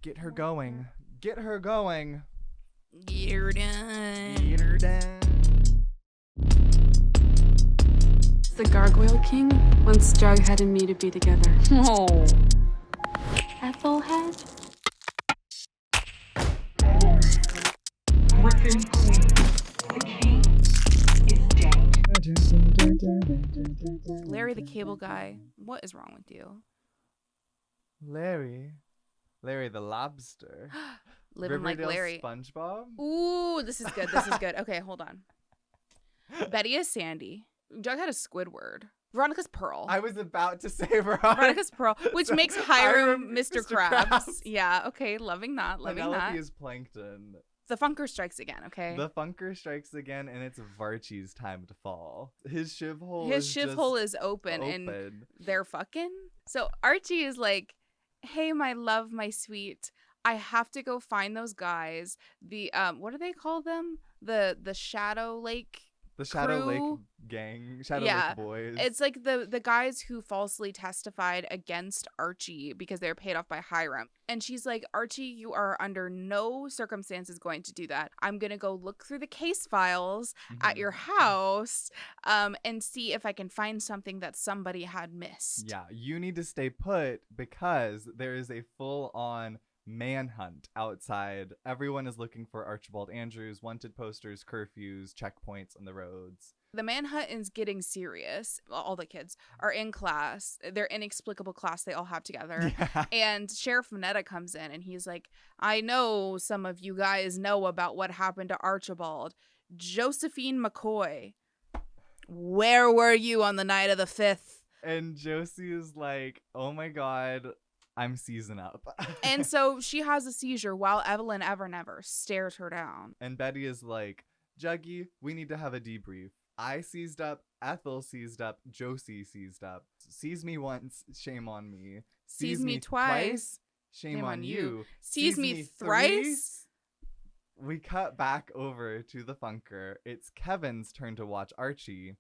Get her going. Get her going. Get her done. Get her done. The Gargoyle King wants Jughead and me to be together. Oh. Ethelhead? Weapon clean. The king is dead. Larry the Cable Guy, what is wrong with you? Larry the lobster. Living Riverdale like Larry. SpongeBob. Ooh, this is good. This is good. Okay, hold on. Betty is Sandy. Jughead is Squidward. Veronica's Pearl. I was about to say Veronica. Veronica's Pearl, which So, makes Hiram Mr. Mr. Krabs. Krabs. Yeah, okay, loving that, loving Penelope that. is Plankton. The Funker strikes again, okay? The Funker strikes again, and it's Varchie's time to fall. His shiv hole His is shiv just hole is open, and they're fucking. So Archie is like, hey, my love, my sweet, I have to go find those guys. The what do they call them? The Shadow Lake. The Shadow crew? Lake gang. Shadow Yeah. Lake boys. It's like the guys who falsely testified against Archie because they were paid off by Hiram. And she's like, Archie, you are under no circumstances going to do that. I'm going to go look through the case files at your house and see if I can find something that somebody had missed. Yeah, you need to stay put because there is a full-on manhunt outside. Everyone is looking for Archibald Andrews, wanted posters, curfews, checkpoints on the roads. The manhunt is getting serious. All the kids are in class. Their inexplicable class they all have together. Yeah. And Sheriff Maneater comes in and he's like, I know some of you guys know about what happened to Archibald. Josephine McCoy, where were you on the night of the 5th? And Josie is like, oh my god, I'm season up. And so she has a seizure while Evelyn Evernever stares her down. And Betty is like, Juggy, we need to have a debrief. I seized up, Ethel seized up, Josie seized up. Sees me once, shame on me. Sees me twice, shame on you. Sees me thrice. We cut back over to the Funker. It's Kevin's turn to watch Archie.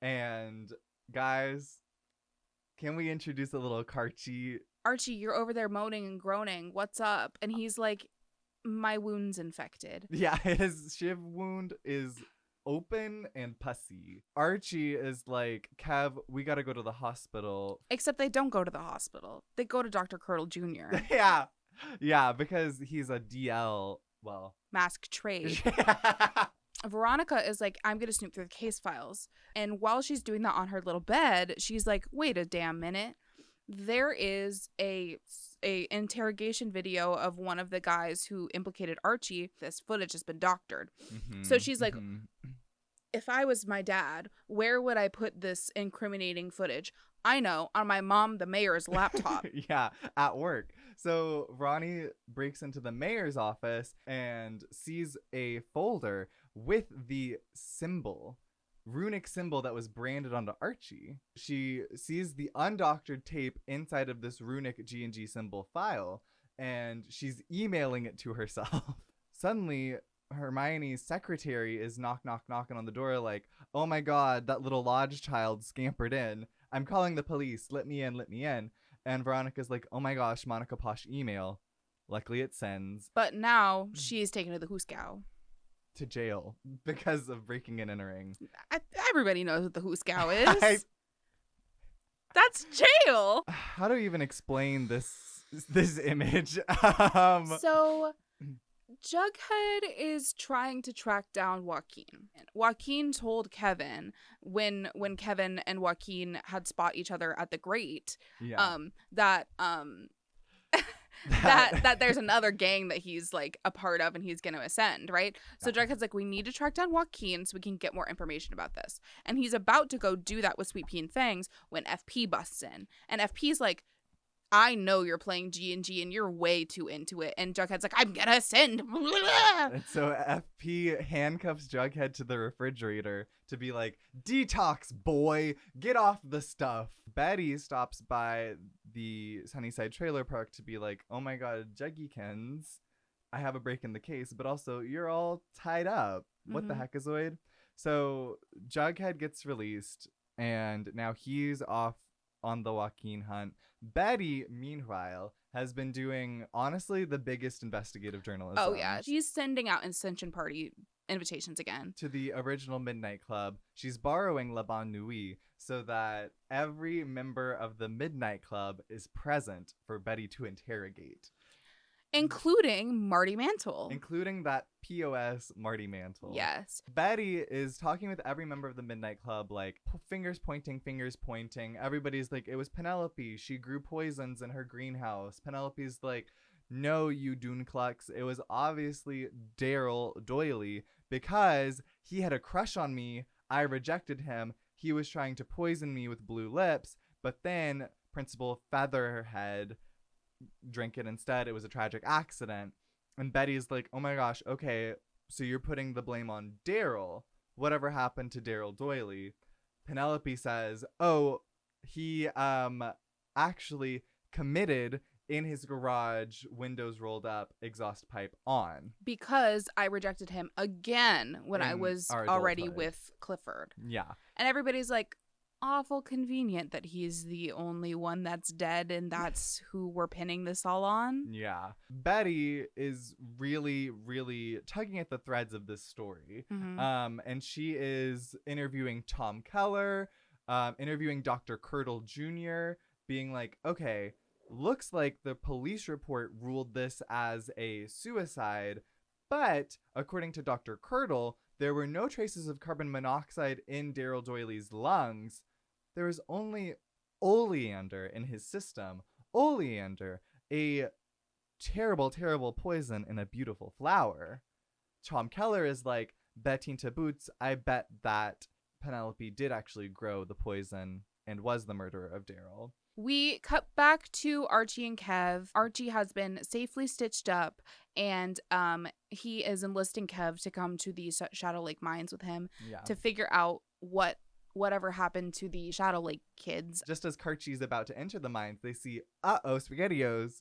And guys, can we introduce a little Karchi? Archie, you're over there moaning and groaning. What's up? And he's like, my wound's infected. Yeah, his shiv wound is open and pussy. Archie is like, Kev, we gotta go to the hospital. Except they don't go to the hospital. They go to Dr. Curdle Jr. Yeah, because he's a DL, well. Mask trade. Veronica is like, I'm going to snoop through the case files. And while she's doing that on her little bed, she's like, wait a damn minute. There is a interrogation video of one of the guys who implicated Archie. This footage has been doctored. So she's like, if I was my dad, where would I put this incriminating footage? I know, on my mom, the mayor's laptop. Yeah, at work. So Ronnie breaks into the mayor's office and sees a folder with the symbol, runic symbol that was branded onto Archie. She sees the undoctored tape inside of this runic G&G symbol file, and she's emailing it to herself. Suddenly, Hermione's secretary is knocking on the door like, oh my god, that little lodge child scampered in. I'm calling the police. Let me in. And Veronica's like, oh my gosh, Monica Posh email. Luckily it sends. But now she's taken to the hoosegow. To jail because of breaking and entering. Everybody knows what the hoosegow is. That's jail. How do you even explain this image? So Jughead is trying to track down Joaquin. Joaquin told Kevin when Kevin and Joaquin had spot each other at the grate, that there's another gang that he's like a part of and he's going to ascend, right? So Jughead's like, we need to track down Joaquin so we can get more information about this. And he's about to go do that with Sweet Pea and Fangs when FP busts in. And FP's like, I know you're playing G&G and you're way too into it. And Jughead's like, I'm gonna ascend. And so FP handcuffs Jughead to the refrigerator to be like, detox, boy, get off the stuff. Betty stops by the Sunnyside trailer park to be like, oh my god, Juggykins, I have a break in the case, but also you're all tied up. What the heck, Zoid? So Jughead gets released and now he's off on the Joaquin hunt. Betty, meanwhile, has been doing, honestly, the biggest investigative journalism. Oh, yeah. She's sending out ascension party invitations again. To the original Midnight Club. She's borrowing La Bonne Nuit so that every member of the Midnight Club is present for Betty to interrogate. Including Marty Mantle. Including that POS Marty Mantle. Yes. Betty is talking with every member of the Midnight Club, like, fingers pointing. Everybody's like, it was Penelope. She grew poisons in her greenhouse. Penelope's like, no, you Doonclux. It was obviously Daryl Doyley because he had a crush on me. I rejected him. He was trying to poison me with blue lips, but then Principal Featherhead drink it instead. It was a tragic accident. And Betty's like, oh my gosh, okay, so you're putting the blame on Daryl. Whatever happened to Daryl Doyley? Penelope says, oh, he actually committed in his garage, windows rolled up, exhaust pipe on. Because I rejected him again when I was already with Clifford. Yeah. And everybody's like, awful convenient that he's the only one that's dead and that's who we're pinning this all on. Yeah. Betty is really, really tugging at the threads of this story. Mm-hmm. And she is interviewing Tom Keller, interviewing Dr. Curdle Jr., being like, okay, looks like the police report ruled this as a suicide, but according to Dr. Curdle, there were no traces of carbon monoxide in Daryl Doyley's lungs. There was only oleander in his system. Oleander, a terrible, terrible poison in a beautiful flower. Tom Keller is like, Betty to boots, I bet that Penelope did actually grow the poison and was the murderer of Daryl. We cut back to Archie and Kev. Archie has been safely stitched up, and he is enlisting Kev to come to the Shadow Lake mines with him to figure out whatever happened to the Shadow Lake kids. Just as Karchi's about to enter the mines, they see, SpaghettiOs.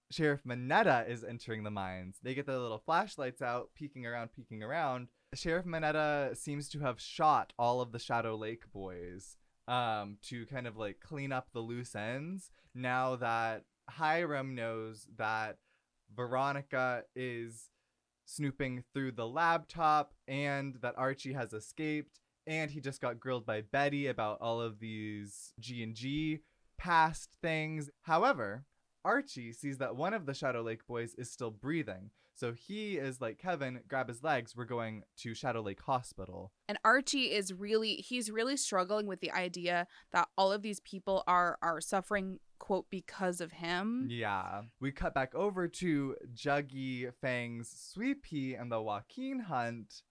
Sheriff Maneater is entering the mines. They get their little flashlights out, peeking around. Sheriff Maneater seems to have shot all of the Shadow Lake boys to kind of like clean up the loose ends. Now that Hiram knows that Veronica is snooping through the laptop and that Archie has escaped, and he just got grilled by Betty about all of these G&G past things. However, Archie sees that one of the Shadow Lake boys is still breathing. So he is like, Kevin, grab his legs. We're going to Shadow Lake Hospital. And Archie is he's really struggling with the idea that all of these people are suffering, quote, because of him. Yeah. We cut back over to Juggy, Fangs, Sweet Pea, and the Joaquin hunt.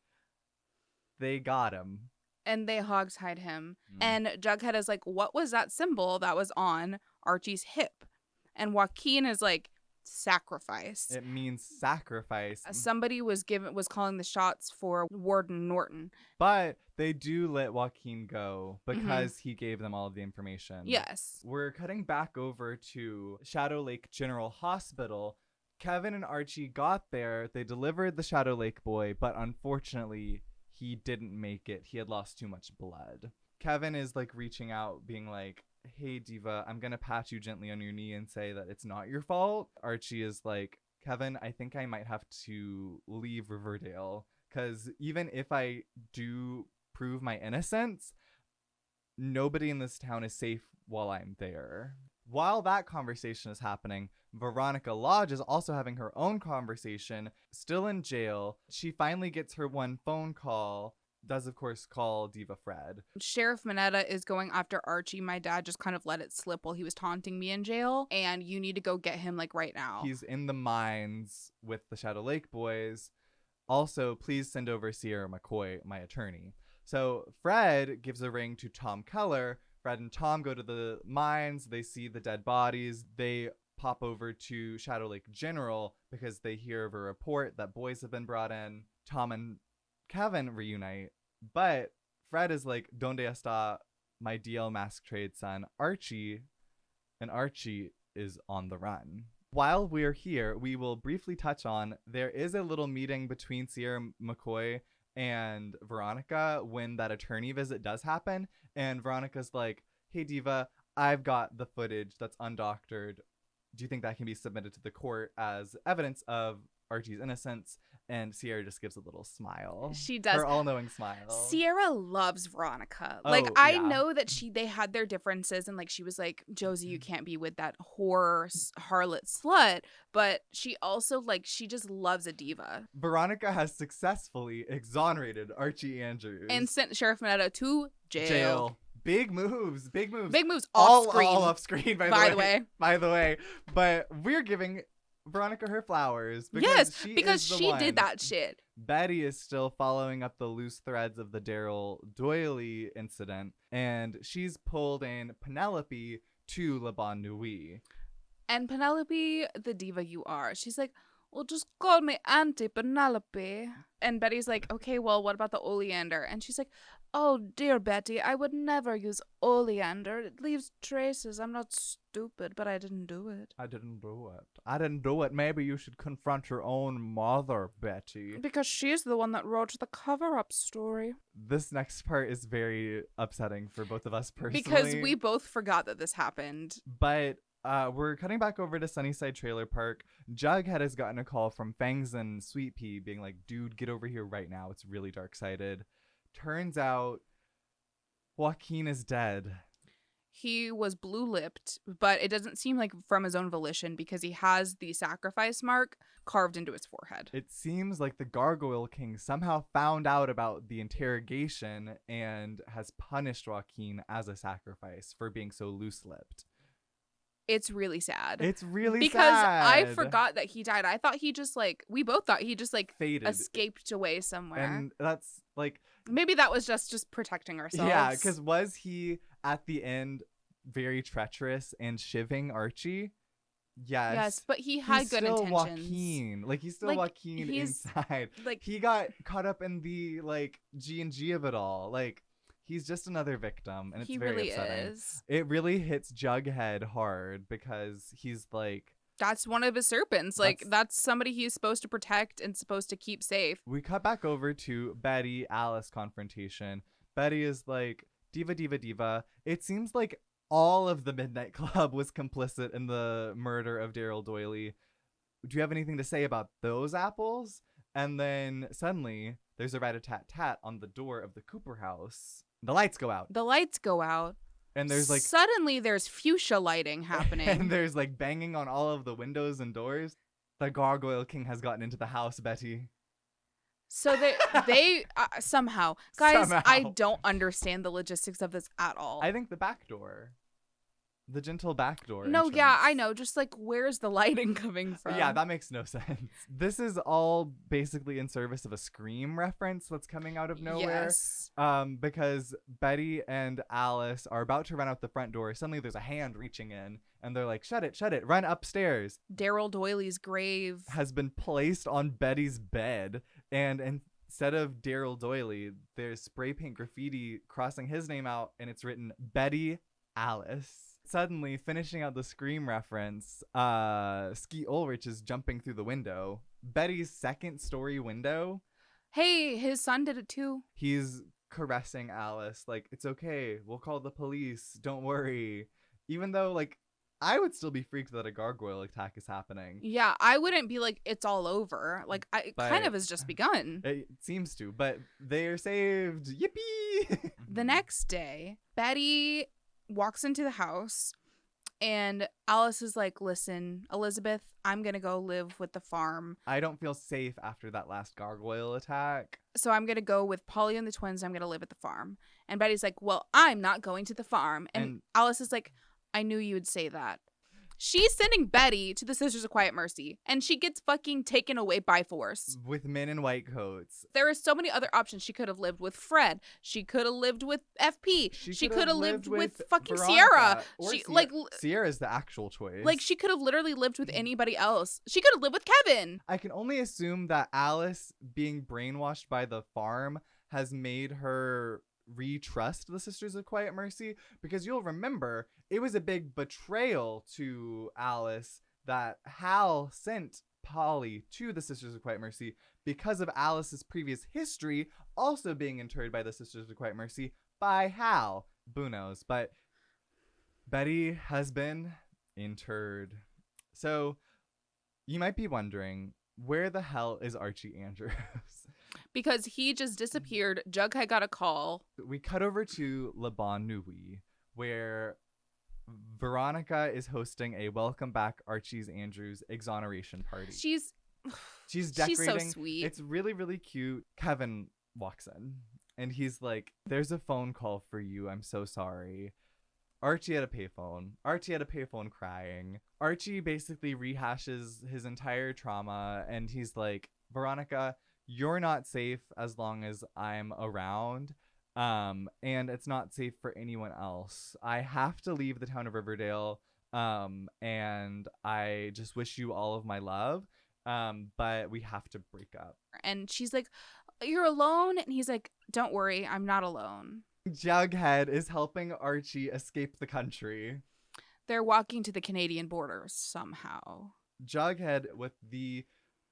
They got him. And they hogtied him. And Jughead is like, what was that symbol that was on Archie's hip? And Joaquin is like, sacrifice. It means sacrifice. Somebody was calling the shots for Warden Norton. But they do let Joaquin go because he gave them all of the information. Yes. We're cutting back over to Shadow Lake General Hospital. Kevin and Archie got there. They delivered the Shadow Lake boy, but unfortunately, he didn't make it. He had lost too much blood. Kevin is like reaching out, being like, hey, Diva, I'm going to pat you gently on your knee and say that it's not your fault. Archie is like, Kevin, I think I might have to leave Riverdale because even if I do prove my innocence, nobody in this town is safe while I'm there. While that conversation is happening, Veronica Lodge is also having her own conversation, still in jail. She finally gets her one phone call. Does, of course, call Diva Fred. Sheriff Maneater is going after Archie. My dad just kind of let it slip while he was taunting me in jail, and you need to go get him, like, right now. He's in the mines with the Shadow Lake boys. Also, please send over Sierra McCoy, my attorney. So Fred gives a ring to Tom Keller. Fred and Tom go to the mines. They see the dead bodies. They pop over to Shadow Lake General because they hear of a report that boys have been brought in. Tom and Kevin reunite, but Fred is like, "Donde está my DL mask trade son, Archie?" And Archie is on the run. While we're here, we will briefly touch on there is a little meeting between Sierra McCoy and Veronica when that attorney visit does happen, and Veronica's like, "Hey Diva, I've got the footage that's undoctored. Do you think that can be submitted to the court as evidence of Archie's innocence? And Sierra just gives a little smile. She does. Her all-knowing smile. Sierra loves Veronica. Oh, Like, I yeah. know that they had their differences, and like she was like, Josie, you can't be with that harlot slut. But she also she just loves a diva Veronica has successfully exonerated Archie Andrews. and sent Sheriff Maneater to jail. Big moves. Big moves. Big moves off screen. All off screen, by the way. By the way. But we're giving Veronica her flowers. Because she did that shit. Betty is still following up the loose threads of the Daryl Doyley incident. And she's pulled in Penelope to Le Bon Nuit. And Penelope, the diva you are, she's like, well, just call me Auntie Penelope. And Betty's like, okay, well, what about the oleander? And she's like, oh, dear Betty, I would never use oleander. It leaves traces. I'm not stupid, but I didn't do it. I didn't do it. Maybe you should confront your own mother, Betty. Because she's the one that wrote the cover-up story. This next part is very upsetting for both of us personally. Because we both forgot that this happened. But we're cutting back over to Sunnyside Trailer Park. Jughead has gotten a call from Fangs and Sweet Pea being like, dude, get over here right now. It's really dark-sided. Turns out Joaquin is dead. He was blue-lipped, but it doesn't seem like from his own volition because he has the sacrifice mark carved into his forehead. It seems like the Gargoyle King somehow found out about the interrogation and has punished Joaquin as a sacrifice for being so loose-lipped. It's really sad. It's really because sad. I forgot that he died. I thought he just we both thought he just faded, escaped away somewhere. And that's maybe that was just protecting ourselves. Yeah, because was he at the end very treacherous and shivving Archie? Yes, but he had good intentions. Joaquin. He's still Joaquin inside. He got caught up in the G&G of it all. He's just another victim, and it's very really upsetting. Is. It really hits Jughead hard because he's that's one of his serpents. That's somebody he's supposed to protect and supposed to keep safe. We cut back over to Betty Alice confrontation. Betty is like, diva, diva, diva. It seems like all of the Midnight Club was complicit in the murder of Daryl Doyley. Do you have anything to say about those apples? And then suddenly there's a rat-a-tat-tat on the door of the Cooper house. The lights go out. And there's suddenly there's fuchsia lighting happening. And there's banging on all of the windows and doors. The Gargoyle King has gotten into the house, Betty. So they somehow, guys, I don't understand the logistics of this at all. I think the back door. The gentle back door. No, entrance. yeah, I know. Just where's the lighting coming from? Yeah, that makes no sense. This is all basically in service of a Scream reference that's coming out of nowhere. Yes. Because Betty and Alice are about to run out the front door. Suddenly there's a hand reaching in, and they're like, shut it, run upstairs. Daryl Doyley's grave has been placed on Betty's bed, and instead of Daryl Doyley, there's spray paint graffiti crossing his name out, and it's written Betty Alice. Suddenly, finishing out the Scream reference, Skeet Ulrich is jumping through the window. Betty's second story window. Hey, his son did it too. He's caressing Alice, it's okay, we'll call the police, don't worry. Even though, I would still be freaked that a gargoyle attack is happening. Yeah, I wouldn't be it's all over. It kind of has just begun. It seems to, but they're saved. Yippee! The next day, Betty walks into the house and Alice is like, listen, Elizabeth, I'm gonna go live with the farm. I don't feel safe after that last gargoyle attack, so I'm gonna go with Polly and the twins. I'm gonna live at the farm. And Betty's like, well, I'm not going to the farm. And Alice is like, I knew you would say that. She's sending Betty to the Sisters of Quiet Mercy, and she gets fucking taken away by force. With men in white coats. There are so many other options. She could have lived with Fred. She could have lived with FP. She could have lived with fucking Veronica. Sierra. Sierra's the actual choice. She could have literally lived with anybody else. She could have lived with Kevin. I can only assume that Alice being brainwashed by the farm has made her retrust the Sisters of Quiet Mercy, because you'll remember it was a big betrayal to Alice that Hal sent Polly to the Sisters of Quiet Mercy because of Alice's previous history also being interred by the Sisters of Quiet Mercy by Hal. Boo knows. But Betty has been interred. So you might be wondering, where the hell is Archie Andrews? Because he just disappeared. Jughead got a call. We cut over to Le Bon Nuit, where Veronica is hosting a welcome back Archie's Andrews exoneration party. She's decorating. so sweet. It's really, really cute. Kevin walks in and he's like, there's a phone call for you. I'm so sorry. Archie had a payphone crying. Archie basically rehashes his entire trauma and he's like, Veronica, you're not safe as long as I'm around. And it's not safe for anyone else. I have to leave the town of Riverdale. And I just wish you all of my love. But we have to break up. And she's like, you're alone? And he's like, don't worry, I'm not alone. Jughead is helping Archie escape the country. They're walking to the Canadian border somehow. Jughead with the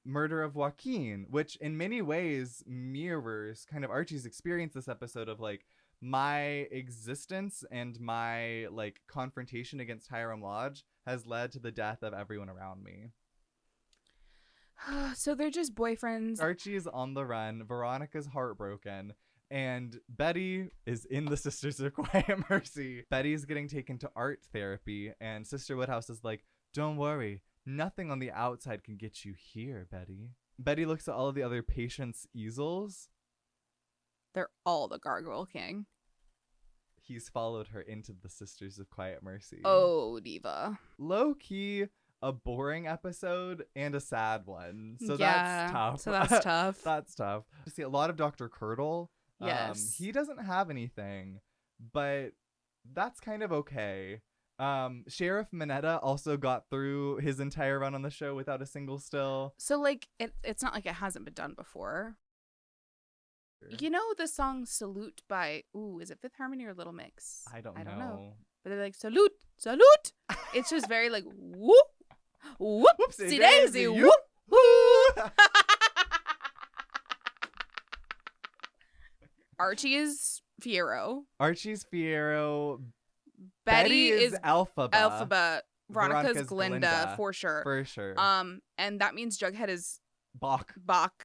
murder of Joaquin, which in many ways mirrors kind of Archie's experience this episode of like, my existence and my like confrontation against Hiram Lodge has led to the death of everyone around me. So they're just boyfriends. Archie is on the run. Veronica's heartbroken. And Betty is in the Sisters of Quiet Mercy. Betty's getting taken to art therapy. And Sister Woodhouse is like, don't worry. Nothing on the outside can get you here, Betty. Betty looks at all of the other patients' easels. They're all the Gargoyle King. He's followed her into the Sisters of Quiet Mercy. Oh, diva. Low-key, a boring episode and a sad one. So Yeah, that's tough. so that's tough. That's tough. See, a lot of Dr. Curdle. Yes. He doesn't have anything, but that's kind of okay. Sheriff Maneater also got through his entire run on the show without a single still. So, like, it's not like it hasn't been done before. You know the song Salute by, is it Fifth Harmony or Little Mix? I don't know. But they're like, salute, salute. It's just very like, whoop, whoopsie daisy, whoop, whoop. Archie is Fiero. Archie's Fiero. Betty is Alphaba. Alphaba. Veronica's Veronica's Glinda, Glinda. for sure. For sure. And that means Jughead is Bach. Bach.